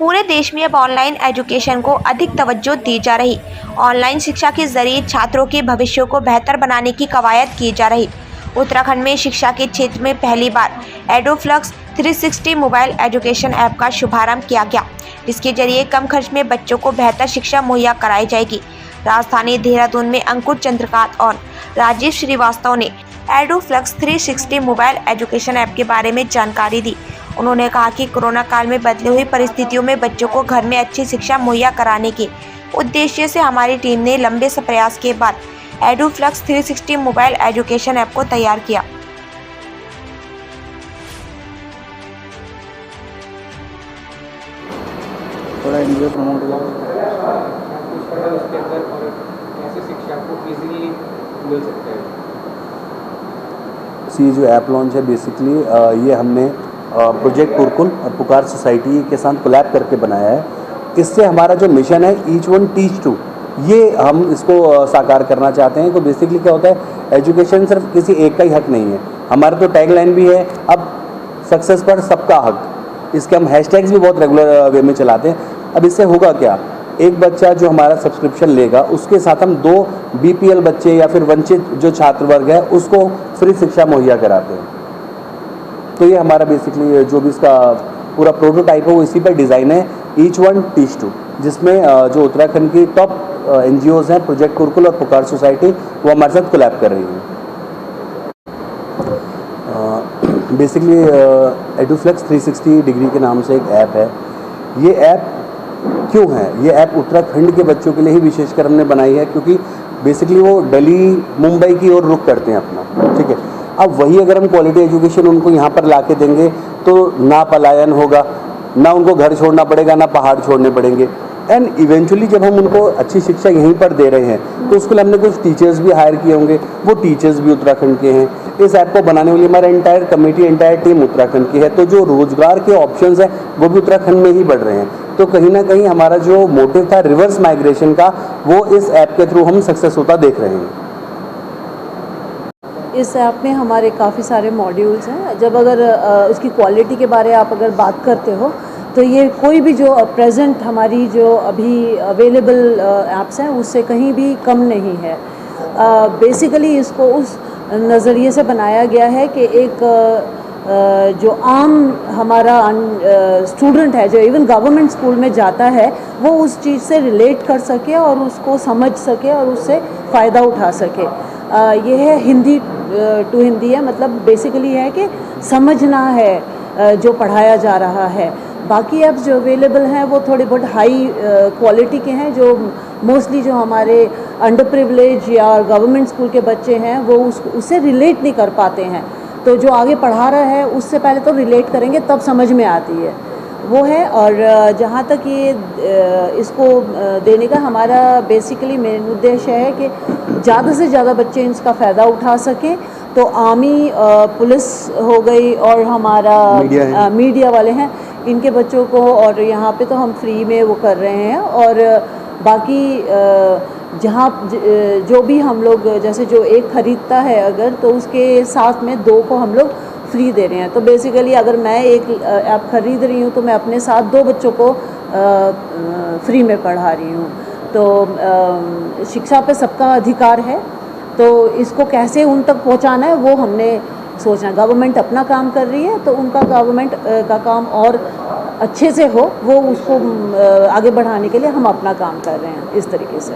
पूरे देश में अब ऑनलाइन एजुकेशन को अधिक तवज्जो दी जा रही। ऑनलाइन शिक्षा के जरिए छात्रों के भविष्य को बेहतर बनाने की कवायद की जा रही। उत्तराखंड में शिक्षा के क्षेत्र में पहली बार एडुफ्लक्स 360 मोबाइल एजुकेशन ऐप का शुभारंभ किया गया, जिसके जरिए कम खर्च में बच्चों को बेहतर शिक्षा मुहैया कराई जाएगी। राजधानी देहरादून में अंकुर चंद्रकांत और राजीव श्रीवास्तव ने एडुफ्लक्स 360 मोबाइल एजुकेशन ऐप के बारे में जानकारी दी। उन्होंने कहा कि कोरोना काल में बदली हुई परिस्थितियों में बच्चों को घर में अच्छी शिक्षा मुहैया कराने के उद्देश्य से हमारी टीम ने लंबे प्रयास के बाद एडुफ्लक्स 360 मोबाइल एजुकेशन ऐप को तैयार किया। थोड़ा एनजीओ प्रमोट हुआ उसके अंदर और कैसे शिक्षा को इजीली मिल सकता है। सी जो ऐप लॉन्च है बेसिकली ये हमने प्रोजेक्ट कुरकुल और पुकार सोसाइटी के साथ कोलैब करके बनाया है। इससे हमारा जो मिशन है ईच वन टीच टू, ये हम इसको साकार करना चाहते हैं। तो बेसिकली क्या होता है, एजुकेशन सिर्फ किसी एक का ही हक नहीं है। हमारा तो टैगलाइन भी है अब सक्सेस पर सबका हक। इसके हम हैशटैग्स भी बहुत रेगुलर वे में चलाते हैं। अब इससे होगा क्या, एक बच्चा जो हमारा सब्सक्रिप्शन लेगा उसके साथ हम 2 बीपीएल बच्चे या फिर वंचित जो छात्र वर्ग है उसको फ्री शिक्षा मुहैया कराते हैं। तो ये हमारा बेसिकली जो भी इसका पूरा प्रोटोटाइप है वो इसी पर डिज़ाइन है, ईच वन टीच टू, जिसमें जो उत्तराखंड की टॉप एनजीओज हैं प्रोजेक्ट कुरकुल और पुकार सोसाइटी वो हमारे साथ कोलैब कर रही हैं। बेसिकली एडुफ्लक्स 360 डिग्री के नाम से एक ऐप है। ये ऐप क्यों है, ये ऐप उत्तराखंड के बच्चों के लिए ही विशेषकर हमने बनाई है, क्योंकि बेसिकली वो दिल्ली मुंबई की ओर रुख करते हैं अपना, ठीक है। अब वही अगर हम क्वालिटी एजुकेशन उनको यहाँ पर ला के देंगे तो ना पलायन होगा, ना उनको घर छोड़ना पड़ेगा, ना पहाड़ छोड़ने पड़ेंगे। एंड इवेंचुअली जब हम उनको अच्छी शिक्षा यहीं पर दे रहे हैं तो उसके लिए हमने कुछ टीचर्स भी हायर किए होंगे, वो टीचर्स भी उत्तराखंड के हैं। इस ऐप को बनाने वाली हमारा entire committee, entire team Uttarakhand की है। तो जो रोजगार के ऑप्शंस हैं वो भी उत्तराखंड में ही बढ़ रहे हैं। तो कहीं ना कहीं हमारा जो मोटिव था रिवर्स माइग्रेशन का, वो इस ऐप के थ्रू हम सक्सेस होता देख रहे हैं। इस ऐप में हमारे काफ़ी सारे मॉड्यूल्स हैं। जब अगर उसकी क्वालिटी के बारे आप अगर बात करते हो तो ये कोई भी जो प्रेजेंट हमारी जो अभी अवेलेबल ऐप्स हैं उससे कहीं भी कम नहीं है। बेसिकली इसको उस नज़रिए से बनाया गया है कि एक जो आम हमारा स्टूडेंट है जो इवन गवर्नमेंट स्कूल में जाता है वो उस चीज़ से रिलेट कर सके और उसको समझ सके और उससे फ़ायदा उठा सके। ये है हिंदी टू हिंदी है, मतलब बेसिकली है कि समझना है जो पढ़ाया जा रहा है। बाकी ऐप्स जो अवेलेबल हैं वो थोड़े बहुत हाई क्वालिटी के हैं, जो मोस्टली जो हमारे अंडर प्रिविलेज या गवर्नमेंट स्कूल के बच्चे हैं वो उससे रिलेट नहीं कर पाते हैं। तो जो आगे पढ़ा रहा है उससे पहले तो रिलेट करेंगे तब समझ में आती है, वो है। और जहाँ तक ये इसको देने का हमारा बेसिकली मेन उद्देश्य है कि ज़्यादा से ज़्यादा बच्चे इसका फ़ायदा उठा सकें। तो आर्मी, पुलिस हो गई और हमारा मीडिया वाले हैं, इनके बच्चों को, और यहाँ पे तो हम फ्री में वो कर रहे हैं। और बाकी जहाँ जो भी हम लोग जैसे जो एक ख़रीदता है अगर, तो उसके साथ में 2 को हम लोग फ्री दे रहे हैं। तो बेसिकली अगर मैं एक ऐप ख़रीद रही हूँ तो मैं अपने साथ 2 बच्चों को फ्री में पढ़ा रही हूँ। तो शिक्षा पे सबका अधिकार है, तो इसको कैसे उन तक पहुँचाना है वो हमने सोचना। गवर्नमेंट अपना काम कर रही है तो उनका गवर्नमेंट का काम और अच्छे से हो, वो उसको आगे बढ़ाने के लिए हम अपना काम कर रहे हैं इस तरीके से।